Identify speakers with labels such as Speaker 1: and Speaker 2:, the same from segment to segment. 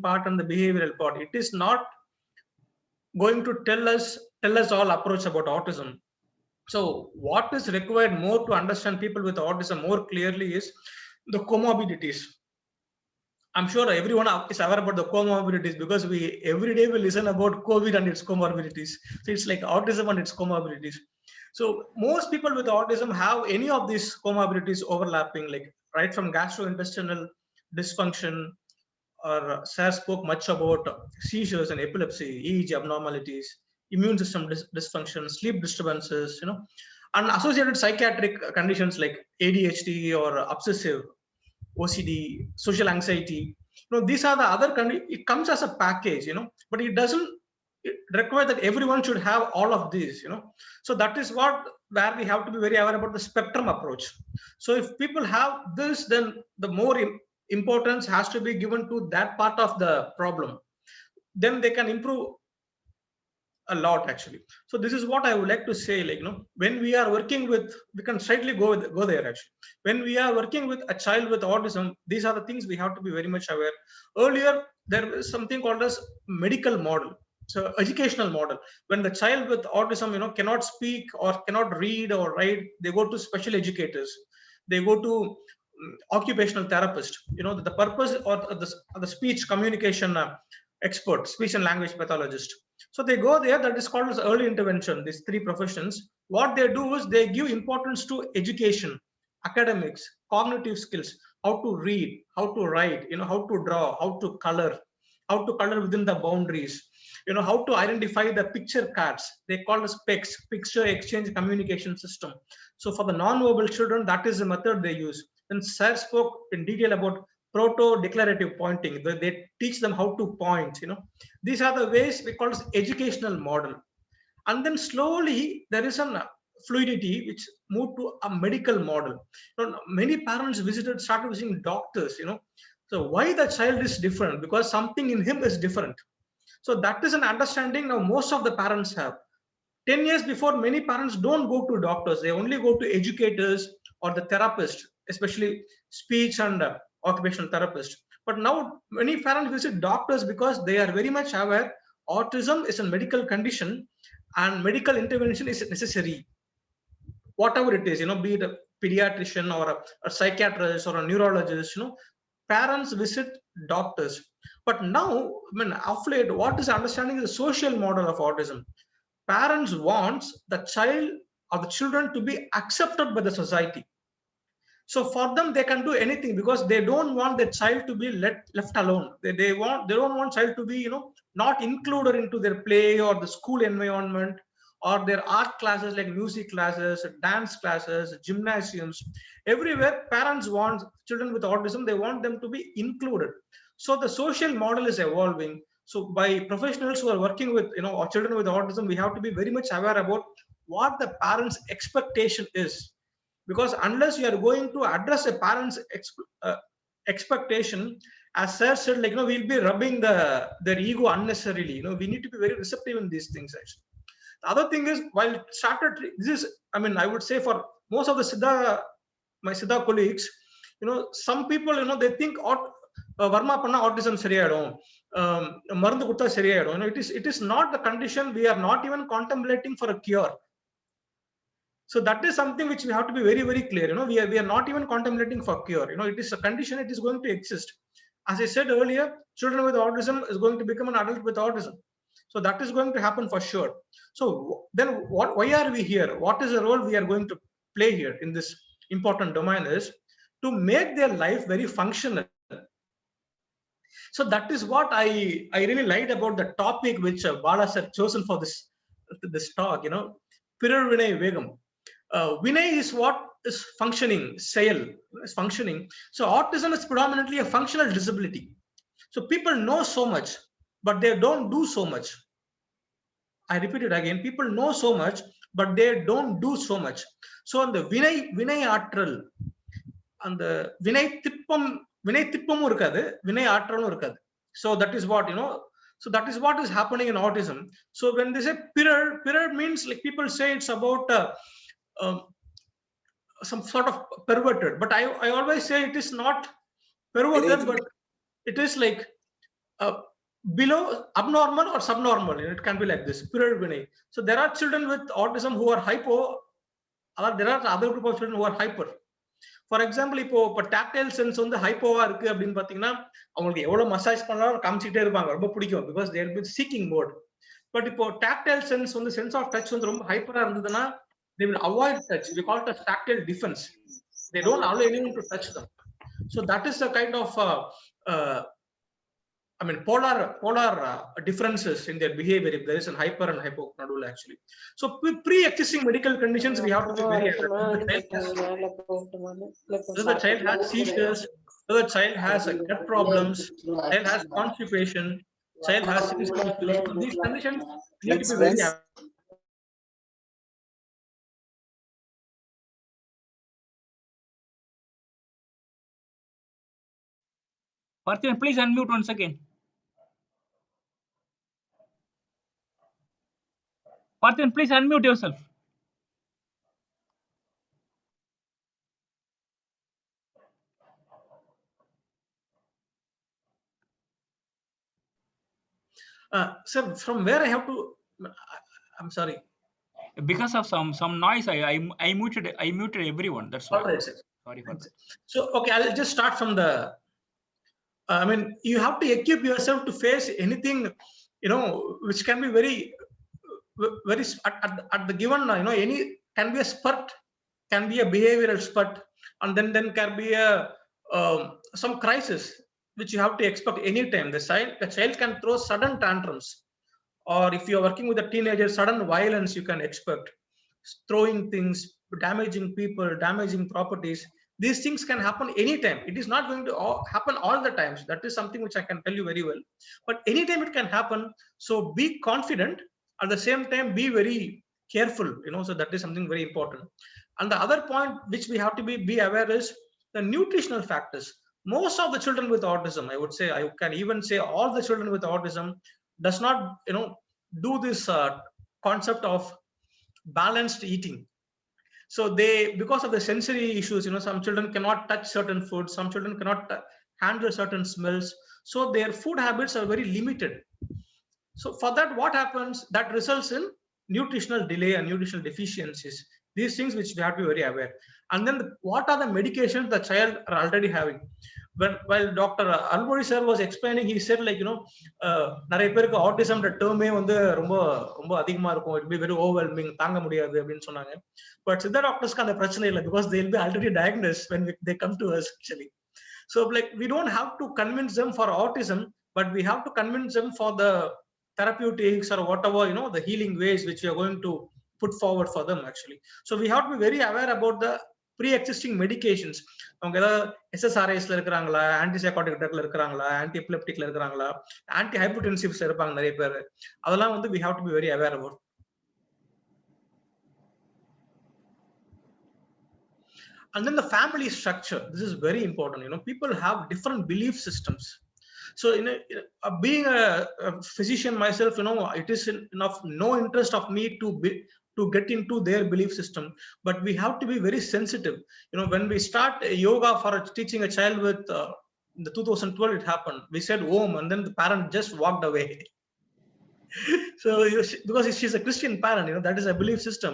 Speaker 1: part and the behavioral part. It is not going to tell us all approach about autism. So what is required more to understand people with autism more clearly is the comorbidities. I'm sure everyone is aware about the comorbidities because we every day we listen about COVID and its comorbidities. So it's like autism and its comorbidities. So most people with autism have any of these comorbidities overlapping, like right from gastrointestinal dysfunction, or Sarah spoke much about seizures and epilepsy, EEG abnormalities, immune system dysfunction, sleep disturbances, and associated psychiatric conditions like ADHD or obsessive OCD, social anxiety. These are the other it comes as a package, but it doesn't require that everyone should have all of these. So that is where we have to be very aware about the spectrum approach. So if people have this, then the more importance has to be given to that part of the problem. Then they can improve a lot actually. So this is what I would like to say, like, when we are working with, we can straightly go there actually. When we are working with a child with autism, these are the things we have to be very much aware. Earlier there was something called as medical model, so educational model. When the child with autism cannot speak or cannot read or write, they go to special educators, they go to occupational therapist, the purpose, or the speech communication expert, speech and language pathologist. So they go there. That is called as early intervention. These three professions, what they do is they give importance to education, academics, cognitive skills, how to read, how to write, how to draw, how to color within the boundaries, how to identify the picture cards. They call as PECS, picture exchange communication system. So for the non-verbal children, that is the method they use. And Sir spoke in detail about proto-declarative pointing. They teach them how to point. These are the ways we call as educational model. And then slowly there is a fluidity which moved to a medical model. Many parents started visiting doctors. So why the child is different? Because something in him is different. So that is an understanding now most of the parents have. 10 years before, many parents don't go to doctors. They only go to educators or the therapist, especially speech and occupational therapist. But now many parents visit doctors because they are very much aware autism is a medical condition and medical intervention is necessary. Whatever it is, be it a pediatrician or a psychiatrist or a neurologist, parents visit doctors. But now, of late, what is understanding the social model of autism? Parents wants the child or the children to be accepted by the society. So for them, they can do anything because they don't want the child to be left alone. They don't want child to be not included into their play or the school environment or their art classes like music classes, dance classes, gymnasiums. Everywhere parents want children with autism, they want them to be included. So the social model is evolving. So by professionals who are working with children with autism, we have to be very much aware about what the parents' expectation is, because unless you are going to address a parent's expectation, as sir said, we'll be rubbing their ego unnecessarily. We need to be very receptive in these things actually. The other thing is, while started this is, I would say for most of the my Siddha colleagues, some people, they think varma panna autism சரியாயிடும், மருந்து கொடுத்தா சரியாயிடும். It is not the condition. We are not even contemplating for a cure. So that is something which we have to be very, very clear. We are not even contemplating for cure. It is a condition. It is going to exist. As I said earlier, children with autism is going to become an adult with autism. So that is going to happen for sure. So then why are we here? What is the role we are going to play here in this important domain is to make their life very functional. So that is what I really liked about the topic which Bala sir chosen for this talk. Pirar Vinay Vegam. Vinay is what is functioning, Sale is functioning. So autism is predominantly a functional disability. So people know so much, but they don't do so much. I repeat it again, people know so much, but they don't do so much. So on the Vinay Atral, and the Vinay Tippam irukadu, Vinay Atralum irukadu. So that is what, so that is what is happening in autism. So when they say Pirar means, like, people say it's about um, some sort of perverted, but I always say it is not perverted, but it is like below abnormal or subnormal. It can be like this, pyramidal. So there are children with autism who are hypo, or there are other group of children who are hyper. For example இப்போ tactile sense வந்து ஹைப்போவா இருக்கு அப்படின்னு பாத்தீங்கன்னா அவங்களுக்கு எவ்வளவு massage பண்ணாலும் காமிச்சிட்டே இருப்பாங்க, ரொம்ப பிடிக்கும், because there be seeking mode. But இப்போ டாக்டைல் சென்ஸ் வந்து சென்ஸ் ஆஃப் டச் வந்து ரொம்ப ஹைப்பரா இருந்ததுன்னா they will avoid touch. We call it as tactile defense. They don't allow anyone to touch them. So that is the kind of polar differences in their behavior if there is a hyper and hyponodal actually. So with pre-existing medical conditions, we have to be very aware. Whether the child has seizures, whether the child has gut problems, child has constipation, child has these conditions need to be very aware.
Speaker 2: Parthivan, please unmute once again. Parthivan, please unmute yourself.
Speaker 1: Sir, from where I have to? I'm sorry.
Speaker 2: Because of some noise, I muted everyone. That's why.
Speaker 1: All right, sir.
Speaker 2: Sorry for that.
Speaker 1: So okay, I'll just start from the. You have to equip yourself to face anything, which can be very at the given, any can be a spurt, can be a behavioral spurt, and then can be a some crisis which you have to expect anytime. The child can throw sudden tantrums, or if you are working with a teenager, sudden violence you can expect, throwing things, damaging people, damaging properties. These things can happen anytime. It is not going to happen all the times. That is something which I can tell you very well. But anytime it can happen. So be confident. At the same time, be very careful. So that is something very important. And the other point which we have to be aware is the nutritional factors. Most of the children with autism, I would say, I can even say all the children with autism does not, do this concept of balanced eating. So because of the sensory issues, some children cannot touch certain foods, some children cannot handle certain smells. So their food habits are very limited. So for that, what happens? That results in nutritional delay and nutritional deficiencies. These things which we have to be very aware. And then what are the medications the child are already having? While Dr. Almuri sir was explaining, he said நிறைய பேருக்கு autism term வந்து ரொம்ப ரொம்ப அதிகமா இருக்கும், it will be very overwhelming, தாங்க முடியாது அப்படின்னு சொன்னாங்க. But சித்தா டாக்டர்ஸ்க்கு அந்த பிரச்சனை இல்லை, because they will be already diagnosed when they come to us actually. So we don't have to convince them for autism, but we have to convince them for the therapeutics or whatever, the healing ways which we are going to put forward for them actually. So we have to be very aware about the pre-existing medications. அவங்க ஏதாவது SSRIsல இருக்கிறாங்களா, ஆன்டிசைகோட்டிக் ட்ரக்ல இருக்கிறாங்களா, anti எபிலெப்டிக்ல இருக்கிறாங்களா, anti ஹைப்பர்டென்சிவ்ஸ் இருப்பாங்க நிறைய பேர். அதெல்லாம் வந்து we have to be very aware about. And then the family structure, this is very important. People have different belief systems. So being a physician myself, it is enough no interest of me to get into their belief system, but we have to be very sensitive. When we start yoga for teaching a child with in the 2012 it happened, we said Om, and then the parent just walked away. So because she's a Christian parent, that is a belief system,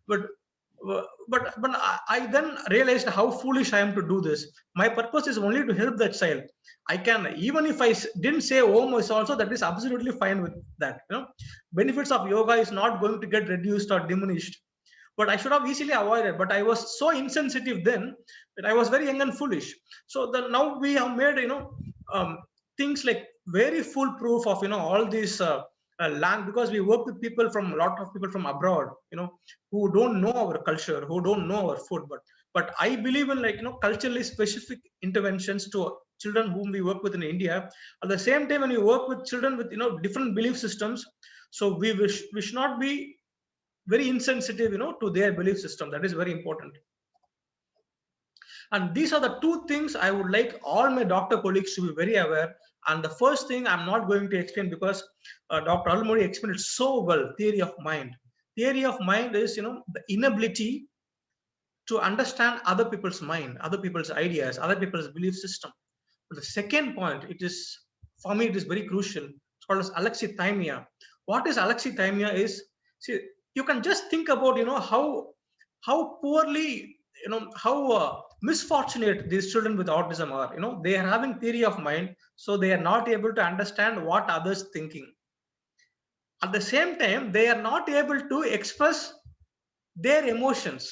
Speaker 1: but I then realized how foolish I am to do this. My purpose is only to help that child. I can, even if I didn't say Om is also, that is absolutely fine with that. Benefits of yoga is not going to get reduced or diminished, but I should have easily avoided. But I was so insensitive then that I was very young and foolish. So now we have made things like very foolproof of all these land, because we work with people from a lot of people from abroad, who don't know our culture, who don't know our food. But I believe in culturally specific interventions to children whom we work with in India. At the same time, when you work with children with different belief systems, so we should not be very insensitive to their belief system. That is very important. And these are the two things I would like all my doctor colleagues to be very aware. And the first thing I'm not going to explain, because Dr. Almuri explained it so well. Theory of mind. Theory of mind is the inability to understand other people's mind, other people's ideas, other people's belief system. But the second point, it is for me it is very crucial. It's called as alexithymia. What is alexithymia is, see, you can just think about, how poorly, how misfortunate these children with autism are. They are having theory of mind, so they are not able to understand what others thinking. At the same time, they are not able to express their emotions.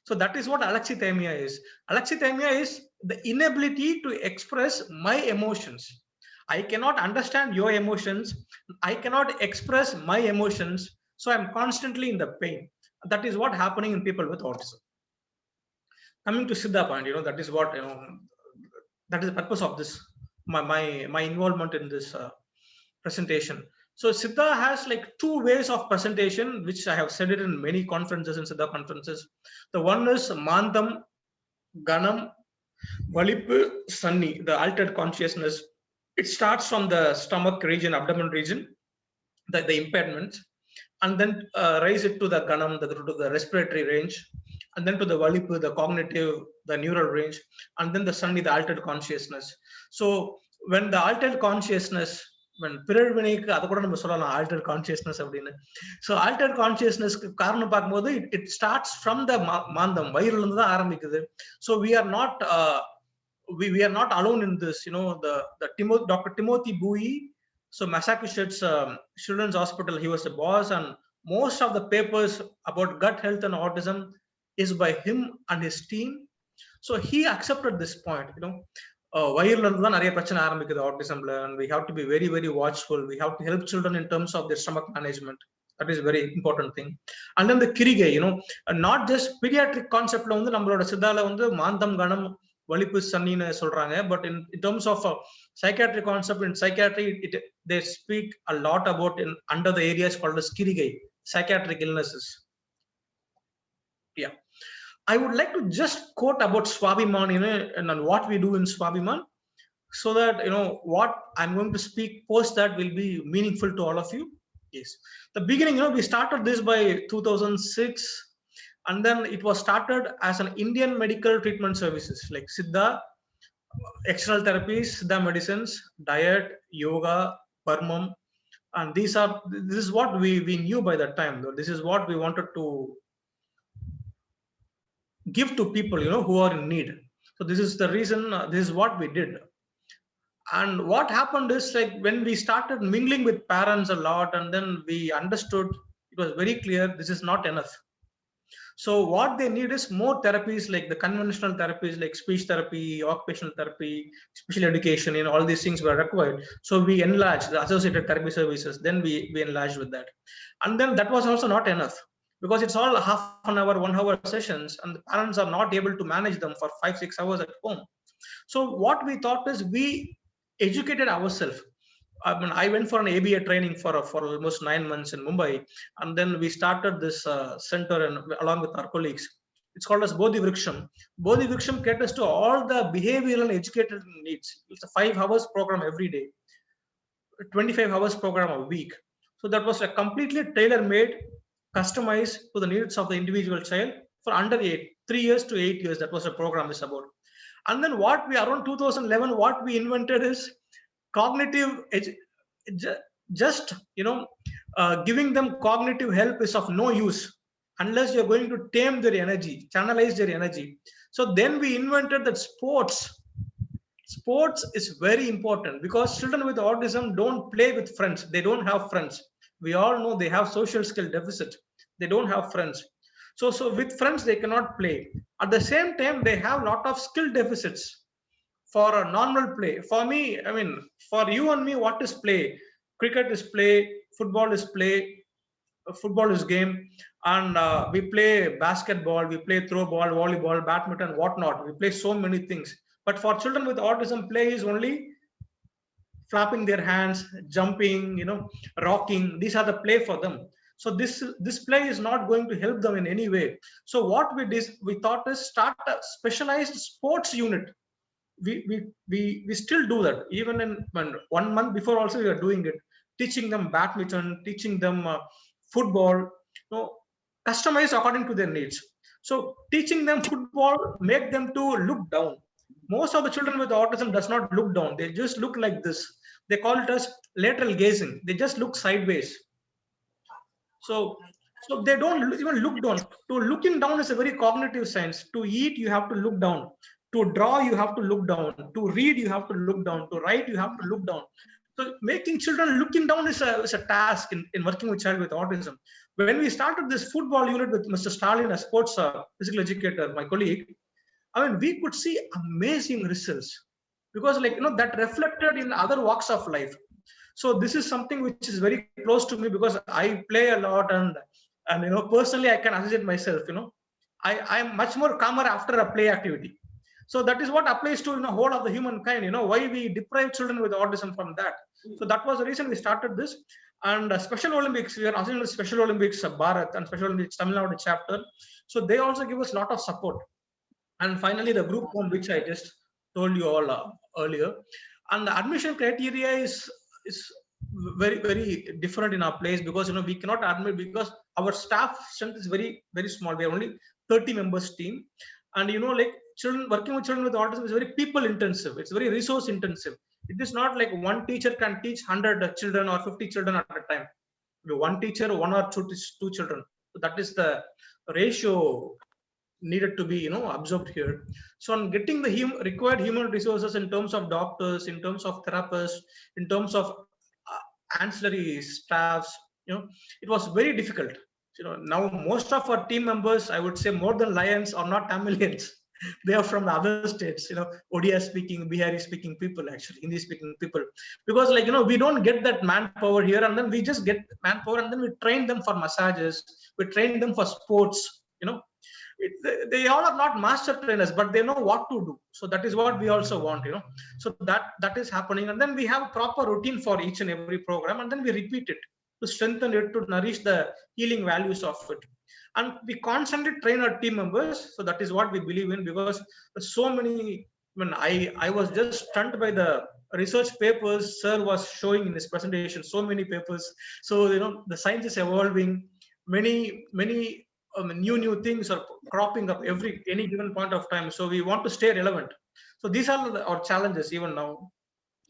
Speaker 1: So that is what alexithymia is. Alexithymia is the inability to express my emotions. I cannot understand your emotions. I cannot express my emotions. So I'm constantly in the pain. That is what happening in people with autism. Coming to Siddha point, that is what, that is the purpose of this, my involvement in this presentation. So Siddha has like two ways of presentation, which I have said it in many conferences, in Siddha conferences. The one is Mandam, Ganam, Valipu, Sunni, the altered consciousness. It starts from the stomach region, abdomen region, the impairments, and then raise it to the Ganam, to the respiratory range, and then to the Valipu, the cognitive, the neural range, and then the Sunni, the altered consciousness. So when the altered consciousness, when பிறழ்வினைக்கு அதை கூட நம்ம சொல்லலாம் altered consciousness அப்படின்னு. So altered consciousness காரணம் பார்க்கும்போது it starts from the மாந்தம், வயிறுல இருந்து தான் ஆரம்பிக்குது. So we are not we are not alone in this. Dr. Timothy Bowie, so Massachusetts Children's Hospital, he was a boss, and most of the papers about gut health and autism is by him and his team. So he accepted this point, வயிறுல இருந்து தான் நிறைய பிரச்சனை ஆரம்பிக்குது autismல, and we have to be very, very watchful. We have to help children in terms of their stomach management. That is very important thing. And then the Kirige, not just pediatric conceptல வந்து நம்மளோட சித்தால வந்து மாந்தம், கணம், வலிப்பு, சன்னின்னு சொல்றாங்க. But in terms of psychiatric concept, in psychiatry, they speak a lot about under the areas called as Kirige, psychiatric illnesses. Yeah. I would like to just quote about Swabiman, and what we do in Swabiman, so that what I'm going to speak post that will be meaningful to all of you. Yes, the beginning, we started this by 2006, and then it was started as an Indian medical treatment services like Siddha, external therapies, Siddha medicines, diet, yoga, Parmam, and this is what we knew by that time. This is what we wanted to give to people, who are in need. So this is the reason, this is what we did. And what happened is, like, when we started mingling with parents a lot, and then we understood, it was very clear this is not enough. So what they need is more therapies, like the conventional therapies like speech therapy, occupational therapy, special education, all these things were required. So we enlarged the associated therapy services, then we enlarged with that. And then that was also not enough, because it's all half an hour, 1 hour sessions, and the parents are not able to manage them for 5-6 hours at home. So what we thought is, we educated ourselves. I went for an ABA training for almost 9 months in Mumbai, and then we started this center, and along with our colleagues, it's called as Bodhi Vriksham. Bodhi Vriksham caters to all the behavioral and educational needs. It's a 5 hours program every day, 25 hours program a week. So that was a completely tailor-made, customized to the needs of the individual child for under 3 years to 8 years. That was a program is about. And then around 2011, what we invented is cognitive, just giving them cognitive help is of no use unless you're going to tame their energy, channelize their energy. So then we invented that sports is very important, because children with autism don't play with friends. They don't have friends. We all know they have social skill deficit. They don't have friends. So with friends, they cannot play. At the same time, they have a lot of skill deficits for a normal play. For me, for you and me, what is play? Cricket is play, football is play, football is game, and we play basketball, we play throw ball, volleyball, badminton, whatnot. We play so many things. But for children with autism, play is only flapping their hands, jumping, rocking. These are the play for them. So this play is not going to help them in any way. So what we thought is start a specialized sports unit. We still do that. Even in 1 month before also we are doing it, teaching them badminton, teaching them football, customized according to their needs. So teaching them football make them to look down. Most of the children with autism does not look down. They just look like this. They call it as lateral gazing. They just look sideways. So they don't even look down. To looking down is a very cognitive science. To eat, you have to look down. To draw, you have to look down. To read, you have to look down. To write, you have to look down. So making children looking down is a task in working with child with autism. When we started this football unit with Mr. Stalin, a sports physical educator, my colleague, I mean, we could see amazing results because, like, that reflected in other walks of life. So this is something which is very close to me because I play a lot, and personally I can associate myself. I am much more calmer after a play activity. So that is what applies to whole of the humankind. Why we deprive children with autism from that. So that was the reason we started this. And Special Olympics, we are associating with Special Olympics Bharat and Special Olympics Tamil Nadu chapter. So they also give us a lot of support. And finally, the group home, which I just told you all earlier, and the admission criteria is very, very different in our place because we cannot admit because our staff strength is very, very small. We are only 30 members team, and like children working with children with autism is very people intensive. It's very resource intensive. It is not like one teacher can teach 100 children or 50 children at a time. One teacher, one or two children. So that is the ratio needed to be absorbed here. So on getting the required human resources in terms of doctors, in terms of therapists, in terms of ancillary staffs, it was very difficult. Now most of our team members, I would say more than Lions, are not Tamilians. They are from the other states, Odia speaking, Bihari speaking people, actually Hindi speaking people, because we don't get that manpower here, and then we just get manpower and then we train them for massages, we train them for sports. They all are not master trainers, but they know what to do. So that is what we also want. So that is happening, and then we have a proper routine for each and every program, and then we repeat it to strengthen it, to nourish the healing values of it. And we constantly train our team members. So that is what we believe in, because so many, I was just stunned by the research papers sir was showing in his presentation. So many papers. So the science is evolving. Many new things are cropping up any given point of time. So we want to stay relevant. So these are our challenges even now.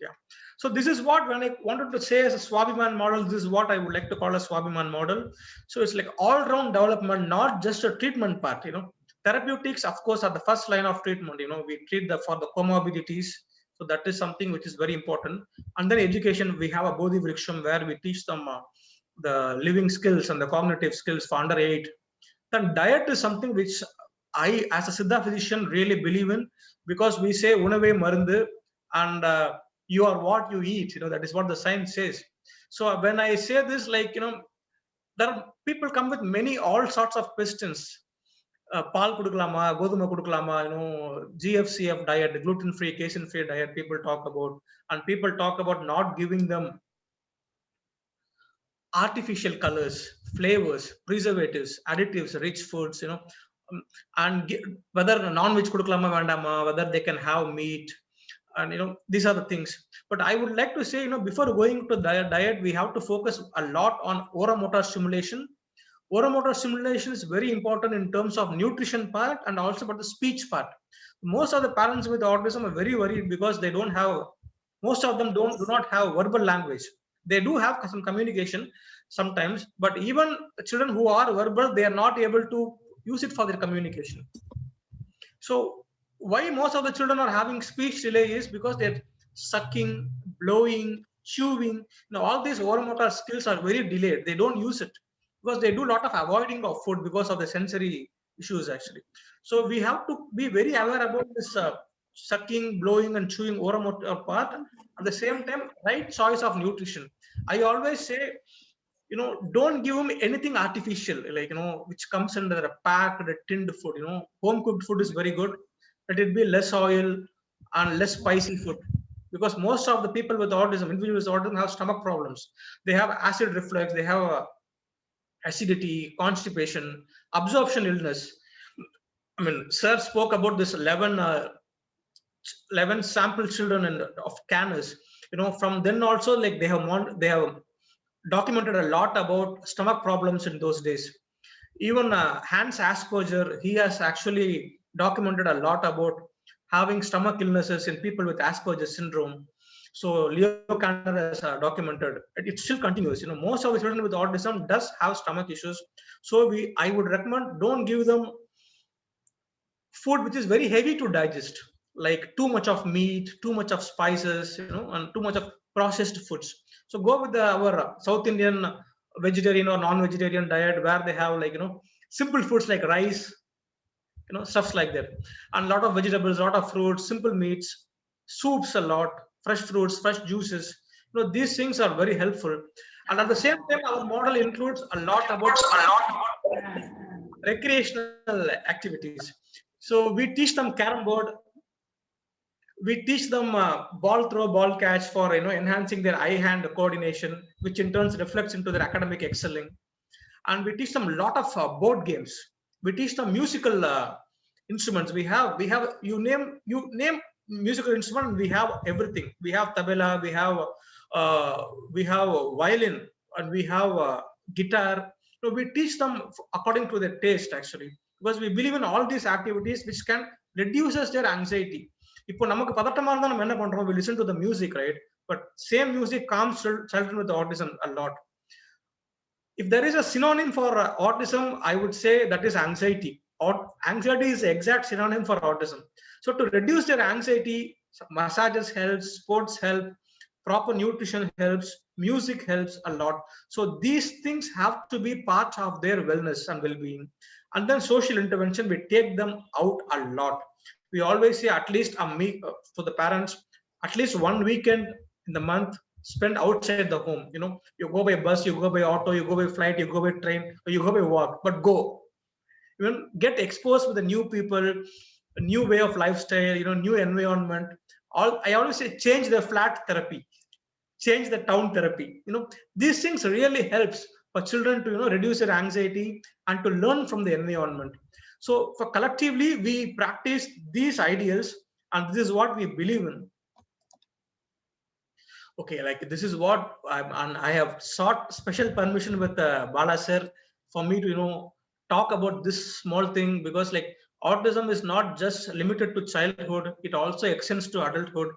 Speaker 1: Yeah. So this is what, when I wanted to say as a Swabhiman model, this is what I would like to call a Swabhiman model. So it's like all-round development, not just a treatment part. Therapeutics, of course, are the first line of treatment. We treat for the comorbidities. So that is something which is very important. And then education, we have a Bodhi Vriksham where we teach them the living skills and the cognitive skills for under 8. Then diet is something which I, as a Siddha physician, really believe in, because we say unave marundu, and you are what you eat. That is what the science says. So when I say this, there are people come with all sorts of questions. Paal kudukalama, goduma kudukalama, GFCF diet, gluten-free, casein-free diet. People talk about, and people talk about not giving them artificial colors, flavors, preservatives, additives, rich foods, and whether non-veg kudukalama vandama, whether they can have meat, and these are the things. But I would like to say, before going to diet, we have to focus a lot on oromotor stimulation. Oromotor stimulation is very important in terms of nutrition part and also about the speech part. Most of the parents with autism are very worried because they don't have, most of them do not have verbal language. They do have some communication sometimes, but even children who are verbal, they are not able to use it for their communication. So why most of the children are having speech delay is because they're sucking, blowing, chewing. All these oromotor skills are very delayed. They don't use it because they do a lot of avoiding of food because of the sensory issues, actually. So we have to be very aware about this sucking, blowing, and chewing oromotor part. At the same time, right choice of nutrition. I always say, don't give them anything artificial, which comes under a packed, tinned food. Home cooked food is very good. Let it be less oil and less spicy food, because most of the people with autism, individuals with autism, have stomach problems. They have acid reflux. They have acidity, constipation, absorption illness. Sir spoke about this 11 sample children of Canis. From then also, they have documented a lot about stomach problems in those days. Even Hans Asperger, he has actually documented a lot about having stomach illnesses in people with Asperger syndrome. So Leo Kanner has documented it still continues. Most of the children with autism does have stomach issues. So I would recommend, don't give them food which is very heavy to digest, like too much of meat, too much of spices, and too much of processed foods. So go with our South Indian vegetarian or non-vegetarian diet, where they have, like, simple foods like rice, stuffs like that, and a lot of vegetables, a lot of fruits, simple meats, soups, a lot, fresh fruits, fresh juices. These things are very helpful. And at the same time, our model includes a lot about recreational activities. So we teach them carom board, we teach them ball throw, ball catch, for enhancing their eye hand coordination, which in turn reflects into their academic excelling. And we teach them a lot of board games. We teach them musical instruments. We have you name musical instrument, we have everything. We have tabla, we have violin, and we have guitar. So we teach them according to their taste, actually, because we believe in all these activities which can reduces their anxiety. இப்போ நமக்கு பதட்டமா இருந்தா நம்ம என்ன பண்றோம்? We listen to the music, right? But same music calms children with autism a lot. If there is a synonym for autism, I would say that is anxiety. Or anxiety is the exact synonym for autism. So to reduce their anxiety, massages helps, sports help, proper nutrition helps, music helps a lot. So these things have to be part of their wellness and well-being. And then social intervention, we take them out a lot. We always say at least for the parents, at least one weekend in the month spend outside the home. You go by bus, you go by auto, you go by flight, you go by train, or you go by walk, but go. Get exposed with the new people, a new way of lifestyle, new environment. I always say change the flat therapy, change the town therapy. These things really helps for children to reduce their anxiety and to learn from the environment. So for collectively, we practice these ideals, and this is what we believe in. Okay, like this is what I have sought special permission with Bala sir for me to talk about this small thing, because like autism is not just limited to childhood, it also extends to adulthood.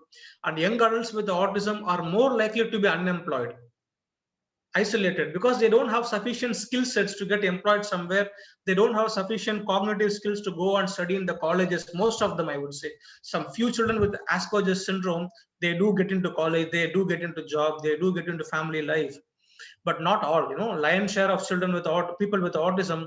Speaker 1: And young adults with autism are more likely to be unemployed, isolated, because they don't have sufficient skill sets to get employed somewhere. They don't have sufficient cognitive skills to go and study in the colleges. Most of them, I would say. Some few children with Asperger's syndrome, they do get into college, they do get into job, they do get into family life, but not all. Lion's share of children with people with autism,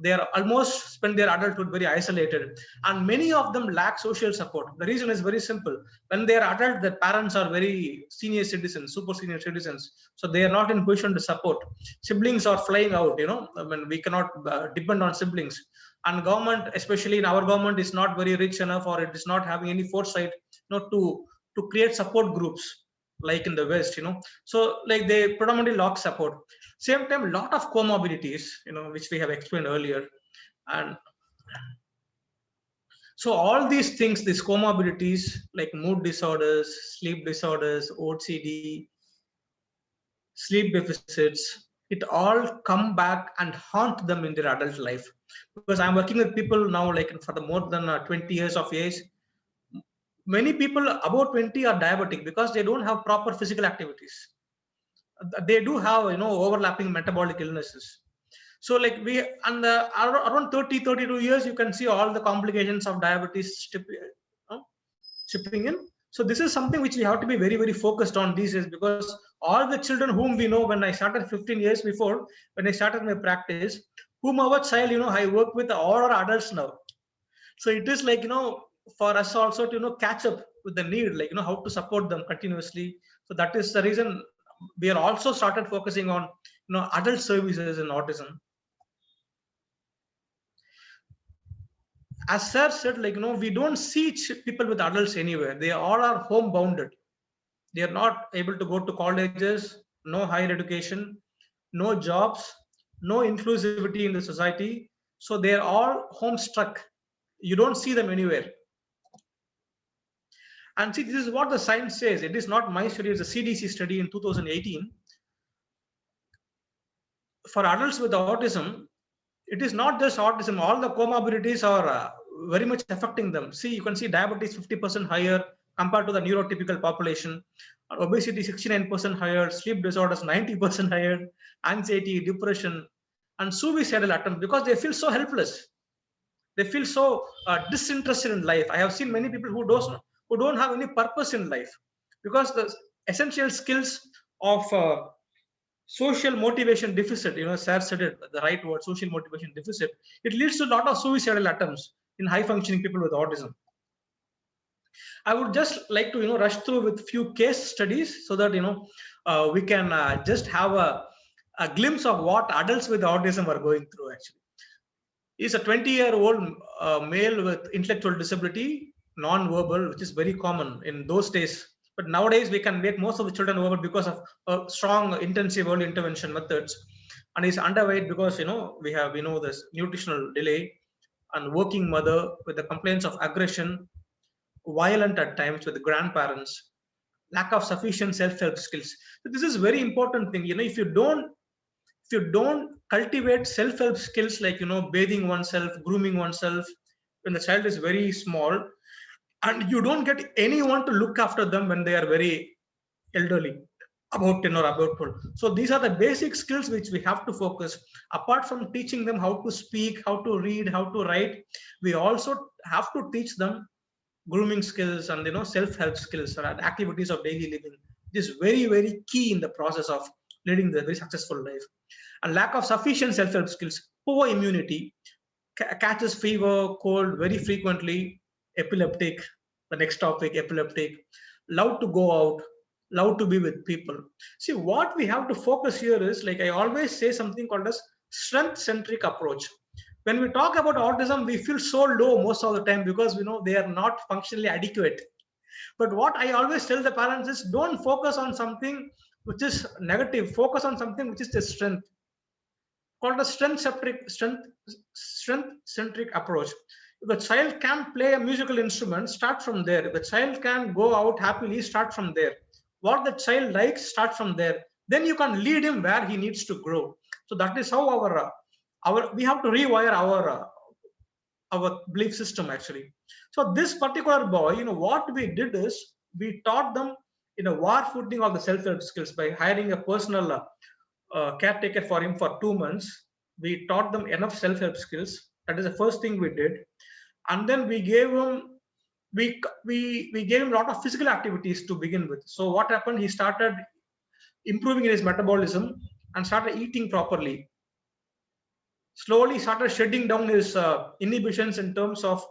Speaker 1: they are almost spend their adulthood very isolated, and many of them lack social support. The reason is very simple. When they are adult, their parents are very senior citizens, super senior citizens, so they are not in position to support. Siblings are flying out. I mean, we cannot depend on siblings. And government, especially in our government, is not very rich enough, or it is not having any foresight to create support groups like in the West. So like they predominantly lack support. Same time, a lot of comorbidities, which we have explained earlier. And so all these things, these comorbidities like mood disorders, sleep disorders, OCD, sleep deficits, it all come back and haunt them in their adult life. Because I'm working with people now, like for the more than 20 years of age. Many people above 20 are diabetic because they don't have proper physical activities. They do have overlapping metabolic illnesses. So like around 32 years, you can see all the complications of diabetes chipping in. So this is something which we have to be very, very focused on these days, because all the children whom we know, when I started 15 years before, when I started my practice, whomever child I work with, all are adults now. So it is like for us also to catch up with the need, like how to support them continuously. So that is the reason we are also started focusing on adult services in autism. As sir said, like we don't see people with adults anywhere. They all are home bounded. They are not able to go to colleges, no higher education, no jobs, no inclusivity in the society. So they are all home struck. You don't see them anywhere. And see, this is what the science says. It is not my study, it's a CDC study in 2018. For adults with autism, it is not just autism. All the comorbidities are very much affecting them. See, you can see diabetes 50% higher compared to the neurotypical population. Obesity 69% higher, sleep disorders 90% higher, anxiety, depression, and suicidal attempts because they feel so helpless. They feel so disinterested in life. I have seen many people who don't have any purpose in life because the essential skills of social motivation deficit, Sir said it, the right word, social motivation deficit, it leads to a lot of suicidal attempts in high functioning people with autism. I would just like to rush through with few case studies so that we can just have a glimpse of what adults with autism are going through. Actually, he's a 20-year-old male with intellectual disability, non-verbal, which is very common in those days. But nowadays we can make most of the children verbal because of strong intensive early intervention methods. And he's underweight because we have this nutritional delay, and working mother with the complaints of aggression, violent at times with the grandparents, lack of sufficient self-help skills. So this is very important thing. If you don't cultivate self-help skills like bathing oneself, grooming oneself when the child is very small, and you don't get anyone to look after them when they are very elderly, about 10 or about 12. So these are the basic skills which we have to focus. Apart from teaching them how to speak, how to read, how to write, we also have to teach them grooming skills and self-help skills and activities of daily living. This is very, very key in the process of leading the very successful life. And lack of sufficient self-help skills, poor immunity, catches fever, cold very frequently, epileptic, the next topic, epileptic, love to go out, love to be with people. See, what we have to focus here is, like I always say, something called as strength-centric approach. When we talk about autism, we feel so low most of the time because they are not functionally adequate. But what I always tell the parents is, don't focus on something which is negative, focus on something which is the strength, called a strength-centric approach. If a child can play a musical instrument, start from there. If a child can go out happily, start from there. What the child likes, start from there. Then you can lead him where he needs to grow. So that is how we have to rewire our belief system actually. So this particular boy, what we did is we taught them war footing of the self-help skills by hiring a personal caretaker for him for 2 months. We taught them enough self-help skills. That is the first thing we did. And then we gave him a lot of physical activities to begin with. So what happened, he started improving his metabolism and started eating properly. Slowly started shedding down his inhibitions in terms of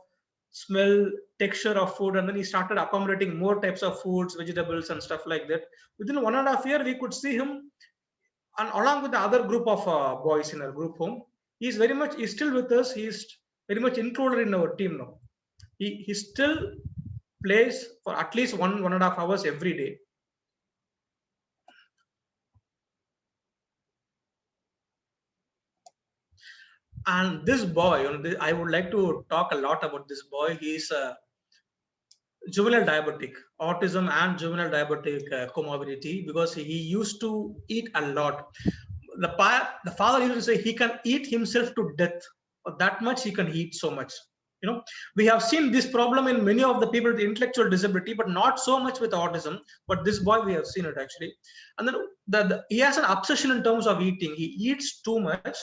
Speaker 1: smell, texture of food, and then he started accommodating more types of foods, vegetables and stuff like that. Within 1.5 years, we could see him, and along with the other group of boys in our group home, he's still with us. He's very much included in our team now. He still plays for at least 1.5 hours every day. And this boy, I would like to talk a lot about this boy. He's a juvenile diabetic, autism and juvenile diabetic comorbidity, because he used to eat a lot. The father used to say he can eat himself to death. That much he can eat so much. We have seen this problem in many of the people with intellectual disability, but not so much with autism. But this boy, we have seen it actually. And then he has an obsession in terms of eating. He eats too much.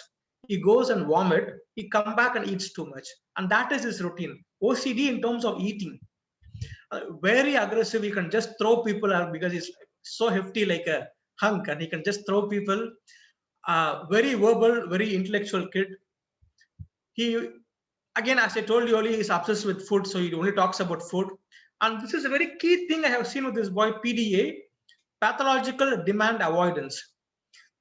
Speaker 1: He goes and vomit. He come back and eats too much. And that is his routine. OCD in terms of eating. Very aggressive. He can just throw people out because he's so hefty like a hunk, and he can just throw people. Very verbal, very intellectual kid. He, again, as I told you earlier, he's obsessed with food, so he only talks about food. And this is a very key thing I have seen with this boy, PDA, pathological demand avoidance.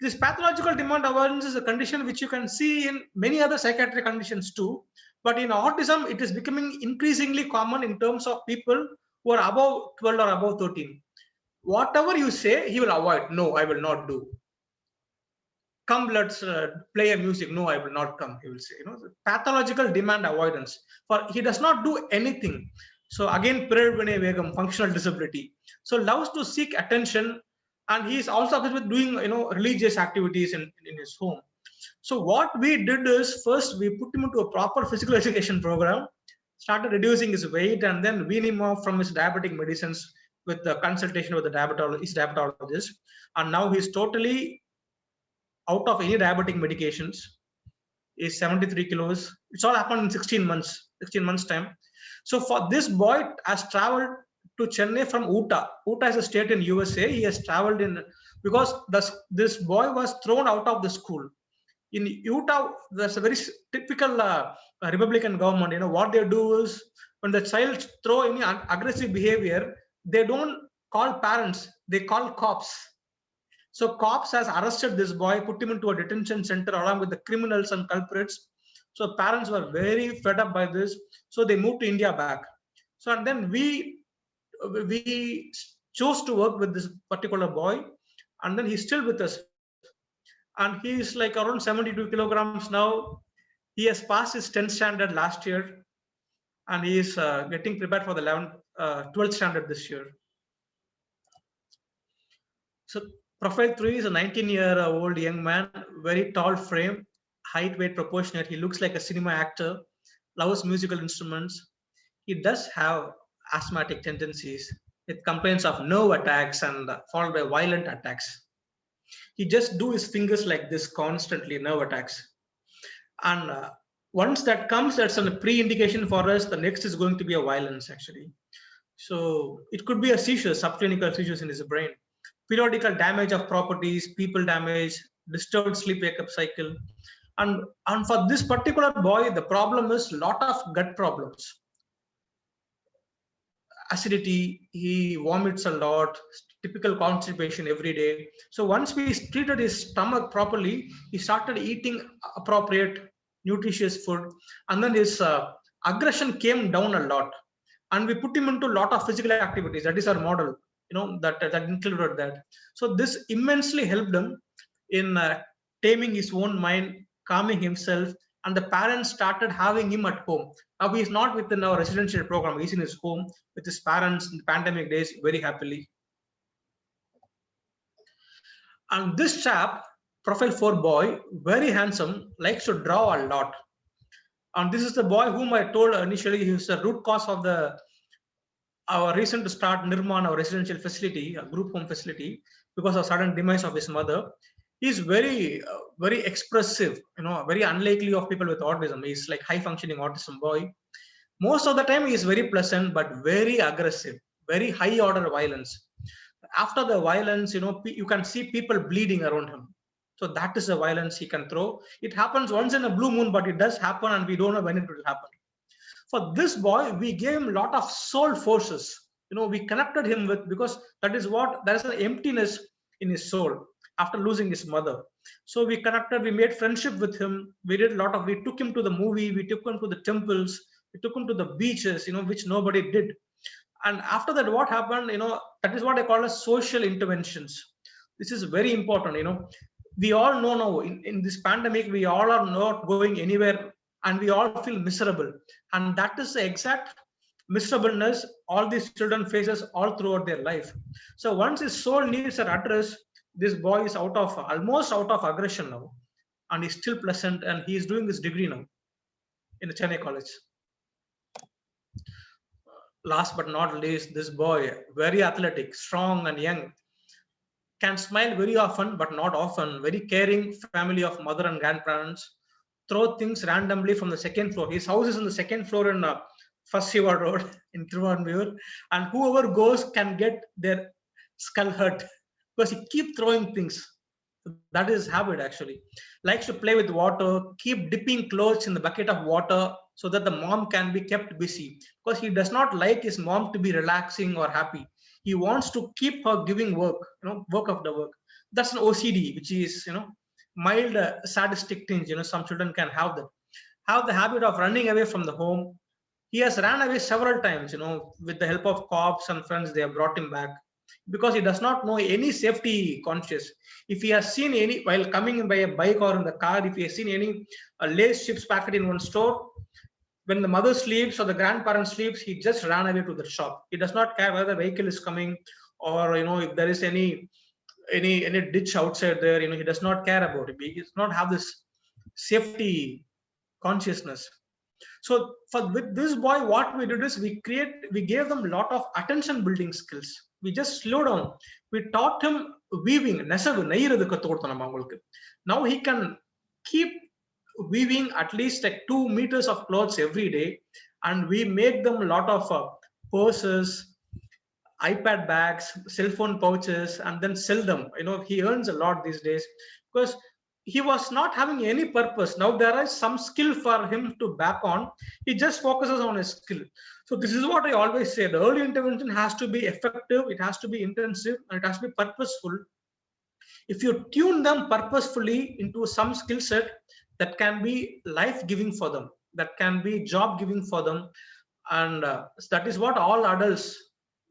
Speaker 1: This pathological demand avoidance is a condition which you can see in many other psychiatric conditions too. But in autism, it is becoming increasingly common in terms of people who are above 12 or above 13. Whatever you say, he will avoid. No, I will not do. Come, let's play a music. No, I will not come, he will say. Pathological demand avoidance. For he does not do anything. So again, Pirar Vinay Vegam, functional disability. So loves to seek attention, and he is also with doing religious activities in his home. So what we did is, first we put him into a proper physical education program, started reducing his weight, and then wean him off from his diabetic medicines with the consultation with the diabetologist. And now he's totally out of any diabetic medications. Is 73 kilos. It's all happened in 16 months, 16 months time. So for this boy has traveled to Chennai from Utah. Utah is a state in USA. He has traveled in because this boy was thrown out of the school. In Utah, there's a very typical Republican government. You know what they do is when the child throw any aggressive behavior, they don't call parents, they call cops. So cops has arrested this boy, put him into a detention center along with the criminals and culprits. So parents were very fed up by this. So they moved to India back. So and then we chose to work with this particular boy, and then he's still with us. And he is like around 72 kilograms now. He has passed his 10th standard last year, and he is getting prepared for the 12th standard this year. So profile 3 is a 19-year-old young man, very tall frame, height weight proportionate. He looks like a cinema actor, loves musical instruments. He does have asthmatic tendencies with complaints of nerve attacks and followed by violent attacks. He just do his fingers like this constantly, nerve attacks. And once that comes, that's a pre-indication for us. The next is going to be a violence actually. So it could be a seizure, subclinical seizures in his brain. Periodical damage of properties, people damage, disturbed sleep wake-up cycle. And for this particular boy, the problem is lot of gut problems. Acidity, he vomits a lot, typical constipation every day. So once we treated his stomach properly, he started eating appropriate, nutritious food. And then his aggression came down a lot. And we put him into a lot of physical activities. That is our model, you know, that included that. So this immensely helped him in taming his own mind, calming himself, and the parents started having him at home. Now he is not within our residential program. He's in his home with his parents in the pandemic days very happily. And this chap, profile 4 boy, very handsome, likes to draw a lot. And this is the boy whom I told initially he was the root cause of our recent start Nirman, our residential facility, a group home facility, because of sudden demise of his mother. He's very expressive, you know, very unlikely of people with autism. He's like high functioning autism boy. Most of the time he is very pleasant, but very aggressive, very high order violence. After the violence, you know, you can see people bleeding around him. So that is the violence he can throw. It happens once in a blue moon, but it does happen and we don't know when it will happen. For this boy, we gave him a lot of soul forces. You know, we connected him with, because there is an emptiness in his soul after losing his mother. So we connected, we made friendship with him. We took him to the movie, we took him to the temples, we took him to the beaches, you know, which nobody did. And after that, what happened, you know, that is what I call as social interventions. This is very important, you know. We all know now in this pandemic, we all are not going anywhere and we all feel miserable. And that is the exact miserableness all these children faces all throughout their life. So once his soul needs are addressed, this boy is almost out of aggression now. And he's still pleasant and he is doing his degree now in the Chennai college. Last but not least, this boy, very athletic, strong and young, can smile very often, but not often, very caring family of mother and grandparents, throw things randomly from the second floor. His house is on the second floor in First Shiva Road in Trivandrum, and whoever goes can get their skull hurt because he keep throwing things. That is his habit actually. Likes to play with water, keep dipping clothes in the bucket of water so that the mom can be kept busy, because he does not like his mom to be relaxing or happy. He wants to keep her giving work, you know, work after work. That's an OCD, which is, you know, mild sadistic things. You know, some children can have that. Have the habit of running away from the home. He has ran away several times, you know, with the help of cops and friends, they have brought him back because he does not know any safety conscious. If he has seen any, while coming by a bike or in the car, if he has seen any Lay's chips packet in one store, when the mother sleeps or the grandparent sleeps, he just ran away to the shop. He does not care whether the vehicle is coming or, you know, if there is any ditch outside there, you know, he does not care about it. He does not have this safety consciousness. So with this boy, what we did is we gave them a lot of attention building skills. We just slowed down. We taught him weaving. Now he can keep weaving at least like 2 meters of clothes every day, and we make them a lot of purses, iPad bags, cell phone pouches, and then sell them. He earns a lot these days because he was not having any purpose. Now there is some skill for him to back on. He just focuses on his skill. So this is what I always say: the early intervention has to be effective, it has to be intensive, and it has to be purposeful. If you tune them purposefully into some skill set that can be life-giving for them, that can be job-giving for them, and that is what all adults,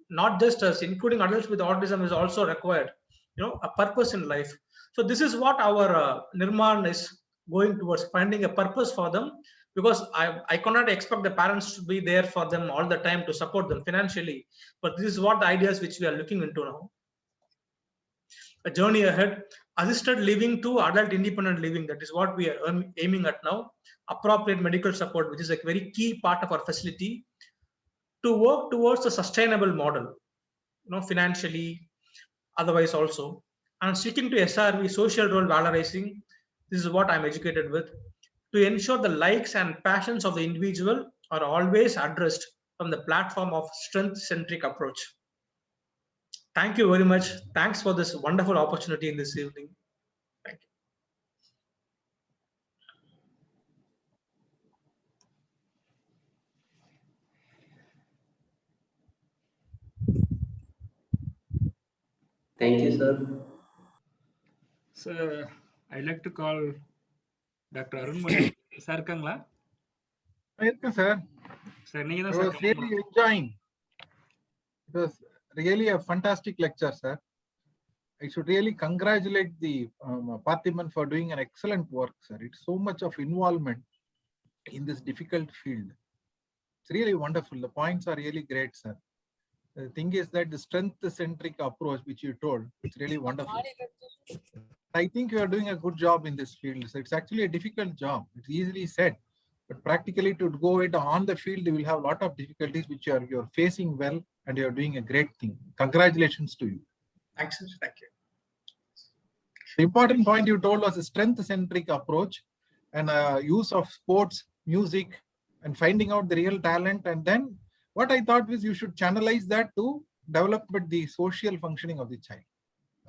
Speaker 1: not just us, including adults with autism, is also required. A purpose in life. So this is what our Nirman is going towards, finding a purpose for them, because I cannot expect the parents to be there for them all the time to support them financially, but this is what the ideas which we are looking into now. A journey ahead, assisted living to adult independent living, that is what we are aiming at now. Appropriate medical support, which is a very key part of our facility, to work towards a sustainable model, financially, otherwise also. And sticking to SRV, social role valorizing, this is what I'm educated with, to ensure the likes and passions of the individual are always addressed from the platform of strength-centric approach. Thank you very much. Thanks for this wonderful opportunity in this evening. Thank you.
Speaker 3: Thank you, sir.
Speaker 2: So I'd like to call Dr. Arunmani. Sir, irukanga?
Speaker 4: Sir.
Speaker 2: Sir,
Speaker 4: I was really enjoying. It was really a fantastic lecture, sir. I should really congratulate the Parthiban for doing an excellent work, sir. It's so much of involvement in this difficult field. It's really wonderful. The points are really great, sir. The thing is that the strength-centric approach, which you told, it's really wonderful. I think you are doing a good job in this field. So it's actually a difficult job. It's easily said, but practically to go it on the field, you will have a lot of difficulties which you're facing well, and you're doing a great thing. Congratulations to you.
Speaker 1: Thanks, sir. Thank you.
Speaker 4: The important point you told was a strength-centric approach and use of sports, music, and finding out the real talent. And then what I thought was you should channelize that to develop the social functioning of the child.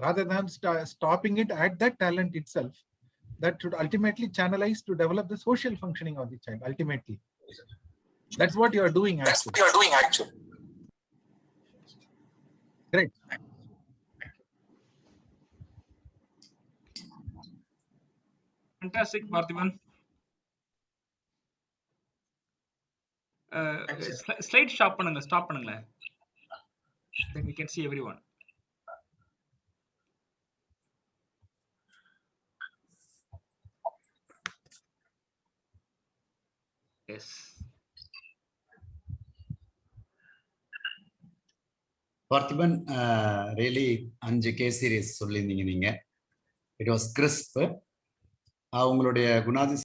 Speaker 4: Rather than stopping it at that talent itself, that should ultimately channelize to develop the social functioning of the child, ultimately. That's what you are doing, actually. Great.
Speaker 2: Fantastic, Parthiban. Slide stop பண்ணுங்க. Then we can see everyone. Yes.
Speaker 5: Parthiban, really 5 case series சொல்லிருந்தீங்க நீங்க. It was crisp. உங்களுடைய குணாதி